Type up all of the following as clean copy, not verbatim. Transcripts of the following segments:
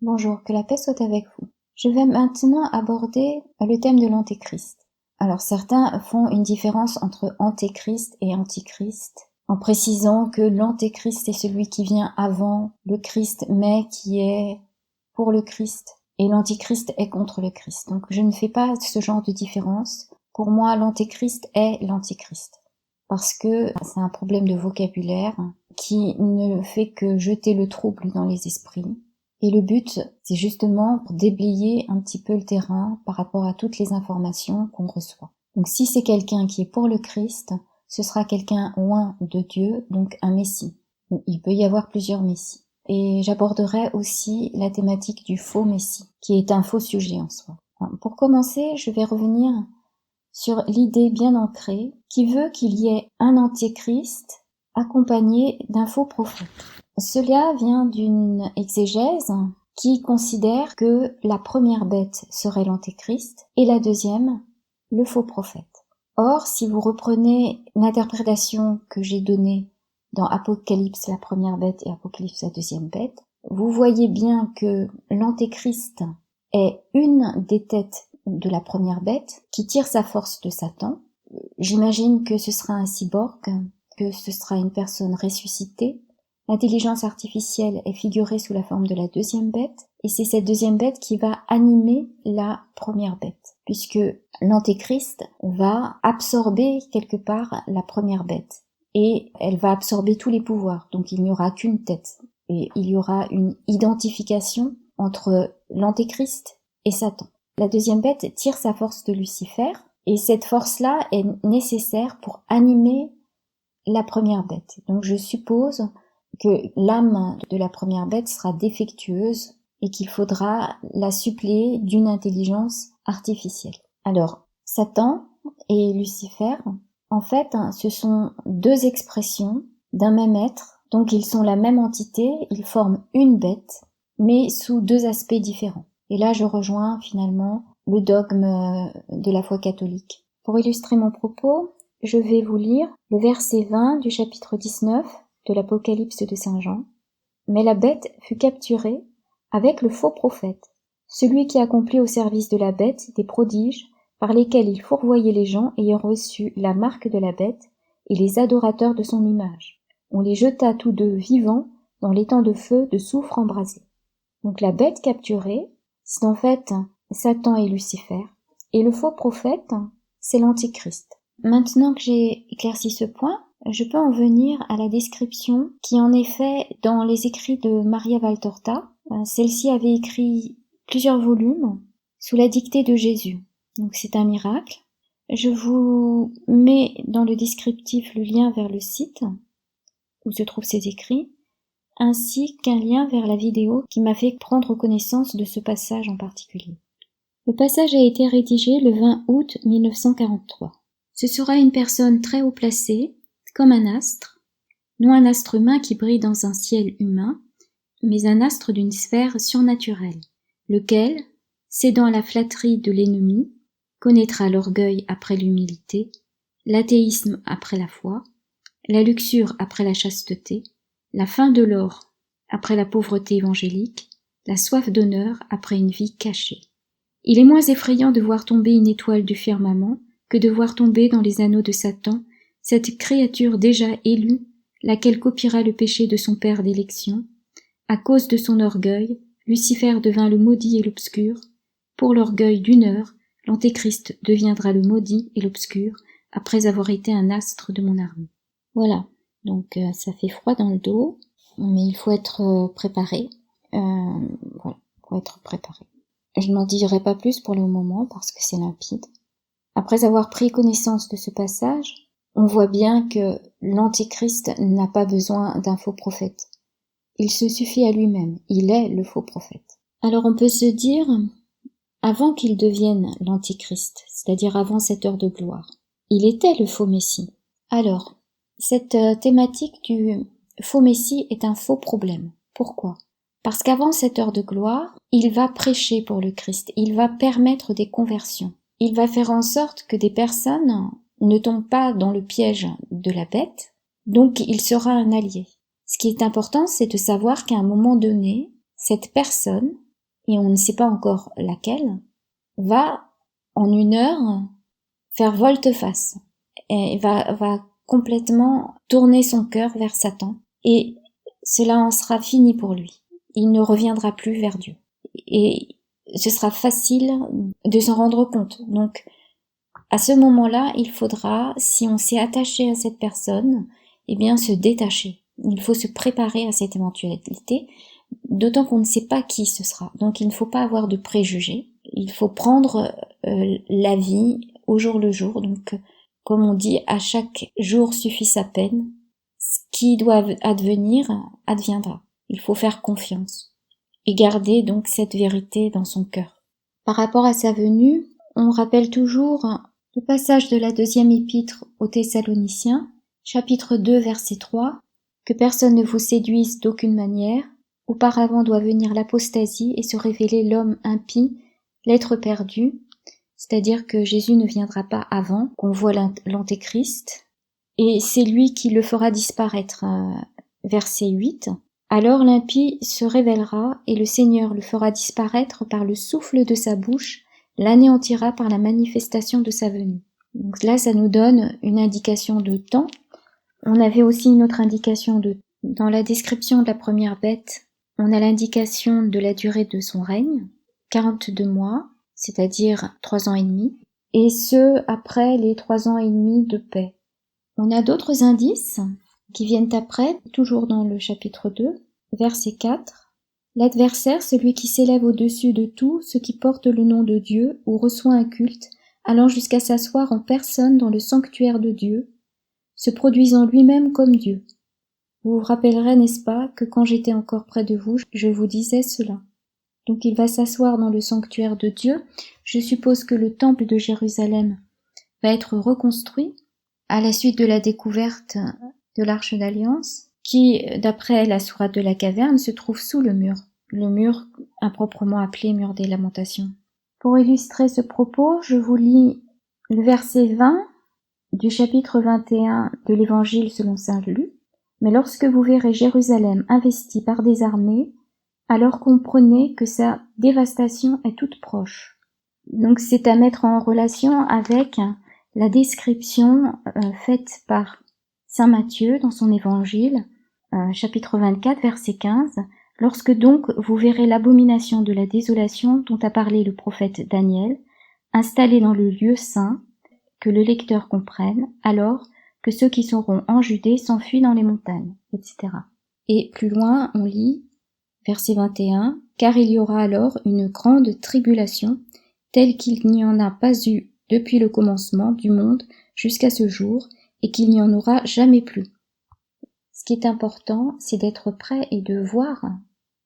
Bonjour, que la paix soit avec vous. Je vais maintenant aborder le thème de l'antéchrist. Alors certains font une différence entre antéchrist et antichrist, en précisant que l'antéchrist est celui qui vient avant le Christ, mais qui est pour le Christ, et l'antichrist est contre le Christ. Donc je ne fais pas ce genre de différence. Pour moi, l'antéchrist est l'antichrist, parce que c'est un problème de vocabulaire qui ne fait que jeter le trouble dans les esprits. Et le but, c'est justement pour déblayer un petit peu le terrain par rapport à toutes les informations qu'on reçoit. Donc si c'est quelqu'un qui est pour le Christ, ce sera quelqu'un loin de Dieu, donc un Messie. Il peut y avoir plusieurs Messies. Et j'aborderai aussi la thématique du faux Messie, qui est un faux sujet en soi. Alors, pour commencer, je vais revenir sur l'idée bien ancrée qui veut qu'il y ait un antéchrist accompagné d'un faux prophète. Cela vient d'une exégèse qui considère que la première bête serait l'antéchrist et la deuxième, le faux prophète. Or, si vous reprenez l'interprétation que j'ai donnée dans Apocalypse la première bête et Apocalypse la deuxième bête, vous voyez bien que l'antéchrist est une des têtes de la première bête qui tire sa force de Satan. J'imagine que ce sera un cyborg, que ce sera une personne ressuscitée. L'intelligence artificielle est figurée sous la forme de la deuxième bête, et c'est cette deuxième bête qui va animer la première bête, puisque l'antéchrist va absorber quelque part la première bête, et elle va absorber tous les pouvoirs, donc il n'y aura qu'une tête, et il y aura une identification entre l'antéchrist et Satan. La deuxième bête tire sa force de Lucifer, et cette force-là est nécessaire pour animer la première bête. Donc je suppose que l'âme de la première bête sera défectueuse et qu'il faudra la suppléer d'une intelligence artificielle. Alors, Satan et Lucifer, en fait, ce sont deux expressions d'un même être, donc ils sont la même entité, ils forment une bête, mais sous deux aspects différents. Et là, je rejoins finalement le dogme de la foi catholique. Pour illustrer mon propos, je vais vous lire le verset 20 du chapitre 19 de l'Apocalypse de Saint Jean. Mais la bête fut capturée avec le faux prophète, celui qui accomplit au service de la bête des prodiges par lesquels il fourvoyait les gens ayant reçu la marque de la bête et les adorateurs de son image. On les jeta tous deux vivants dans l'étang de feu de soufre embrasé. Donc la bête capturée, c'est en fait Satan et Lucifer, et le faux prophète, c'est l'antichrist. Maintenant que j'ai éclairci ce point, je peux en venir à la description qui en est faite dans les écrits de Maria Valtorta. Celle-ci avait écrit plusieurs volumes sous la dictée de Jésus. Donc c'est un miracle. Je vous mets dans le descriptif le lien vers le site où se trouvent ces écrits, ainsi qu'un lien vers la vidéo qui m'a fait prendre connaissance de ce passage en particulier. Le passage a été rédigé le 20 août 1943. Ce sera une personne très haut placée, comme un astre, non un astre humain qui brille dans un ciel humain, mais un astre d'une sphère surnaturelle, lequel, cédant à la flatterie de l'ennemi, connaîtra l'orgueil après l'humilité, l'athéisme après la foi, la luxure après la chasteté, la faim de l'or après la pauvreté évangélique, la soif d'honneur après une vie cachée. Il est moins effrayant de voir tomber une étoile du firmament que de voir tomber dans les anneaux de Satan cette créature déjà élue, laquelle copiera le péché de son père d'élection. À cause de son orgueil, Lucifer devint le maudit et l'obscur. Pour l'orgueil d'une heure, l'antéchrist deviendra le maudit et l'obscur, après avoir été un astre de mon armée. Voilà, donc ça fait froid dans le dos, mais il faut être préparé. Voilà, faut être préparé. Je n'en dirai pas plus pour le moment parce que c'est limpide. Après avoir pris connaissance de ce passage, on voit bien que l'antéchrist n'a pas besoin d'un faux prophète. Il se suffit à lui-même, il est le faux prophète. Alors on peut se dire, avant qu'il devienne l'antéchrist, c'est-à-dire avant cette heure de gloire, il était le faux messie. Alors, cette thématique du faux messie est un faux problème. Pourquoi ? Parce qu'avant cette heure de gloire, il va prêcher pour le Christ, il va permettre des conversions. Il va faire en sorte que des personnes ne tombent pas dans le piège de la bête, donc il sera un allié. Ce qui est important, c'est de savoir qu'à un moment donné, cette personne et on ne sait pas encore laquelle, va en 1 heure faire volte-face et va complètement tourner son cœur vers Satan, et cela en sera fini pour lui. Il ne reviendra plus vers Dieu. Et ce sera facile de s'en rendre compte. Donc, à ce moment-là, il faudra, si on s'est attaché à cette personne, eh bien, se détacher. Il faut se préparer à cette éventualité, d'autant qu'on ne sait pas qui ce sera. Donc, il ne faut pas avoir de préjugés. Il faut prendre la vie au jour le jour. Donc, comme on dit, à chaque jour suffit sa peine. Ce qui doit advenir, adviendra. Il faut faire confiance et garder donc cette vérité dans son cœur. Par rapport à sa venue, on rappelle toujours le passage de la 2e épître aux Thessaloniciens, chapitre 2, verset 3, « Que personne ne vous séduise d'aucune manière, auparavant doit venir l'apostasie et se révéler l'homme impie, l'être perdu, c'est-à-dire que Jésus ne viendra pas avant qu'on voit l'antéchrist, et c'est lui qui le fera disparaître. » Verset 8, « Alors l'impie se révélera, et le Seigneur le fera disparaître par le souffle de sa bouche, l'anéantira par la manifestation de sa venue. » Donc là, ça nous donne une indication de temps. On avait aussi une autre indication dans la description de la première bête, on a l'indication de la durée de son règne, 42 mois, c'est-à-dire 3 ans et demi, et ce, après les 3 ans et demi de paix. On a d'autres indices qui viennent après, toujours dans le chapitre 2, verset 4. L'adversaire, celui qui s'élève au-dessus de tout ce qui porte le nom de Dieu ou reçoit un culte, allant jusqu'à s'asseoir en personne dans le sanctuaire de Dieu, se produisant lui-même comme Dieu. Vous vous rappellerez, n'est-ce pas, que quand j'étais encore près de vous, je vous disais cela. Donc il va s'asseoir dans le sanctuaire de Dieu. Je suppose que le temple de Jérusalem va être reconstruit à la suite de la découverte de l'Arche d'Alliance, qui, d'après la sourate de la caverne, se trouve sous le mur improprement appelé mur des lamentations. Pour illustrer ce propos, je vous lis le verset 20 du chapitre 21 de l'Évangile selon saint Luc. « Mais lorsque vous verrez Jérusalem investie par des armées, alors comprenez que sa dévastation est toute proche. » Donc c'est à mettre en relation avec la description faite par saint Matthieu dans son évangile, chapitre 24, verset 15. « Lorsque donc vous verrez l'abomination de la désolation dont a parlé le prophète Daniel, installée dans le lieu saint, que le lecteur comprenne, alors que ceux qui seront en Judée s'enfuient dans les montagnes, etc. » Et plus loin, on lit, verset 21, « Car il y aura alors une grande tribulation, telle qu'il n'y en a pas eu depuis le commencement du monde jusqu'à ce jour, et qu'il n'y en aura jamais plus. » Ce qui est important, c'est d'être prêt et de voir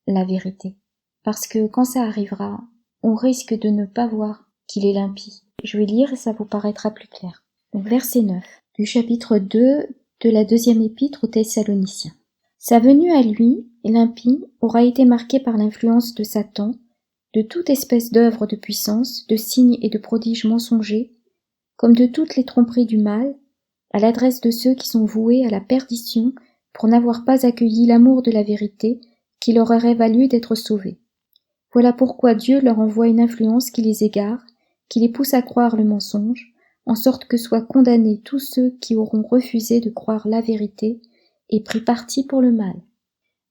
la vérité. Parce que quand ça arrivera, on risque de ne pas voir qu'il est l'impie. Je vais lire et ça vous paraîtra plus clair. Donc, verset 9 du chapitre 2 de la 2e épître aux Thessaloniciens. « Sa venue à lui, l'impie, aura été marquée par l'influence de Satan, de toute espèce d'œuvre de puissance, de signes et de prodiges mensongers, comme de toutes les tromperies du mal, à l'adresse de ceux qui sont voués à la perdition pour n'avoir pas accueilli l'amour de la vérité qui leur aurait valu d'être sauvés. Voilà pourquoi Dieu leur envoie une influence qui les égare, qui les pousse à croire le mensonge, en sorte que soient condamnés tous ceux qui auront refusé de croire la vérité et pris parti pour le mal. »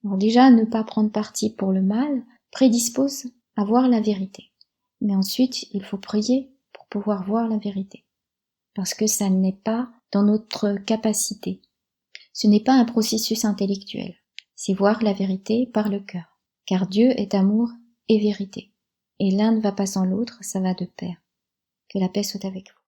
Alors déjà, ne pas prendre parti pour le mal prédispose à voir la vérité. Mais ensuite, il faut prier pour pouvoir voir la vérité. Parce que ça n'est pas dans notre capacité. Ce n'est pas un processus intellectuel. C'est voir la vérité par le cœur. Car Dieu est amour et vérité. Et l'un ne va pas sans l'autre, ça va de pair. Que la paix soit avec vous.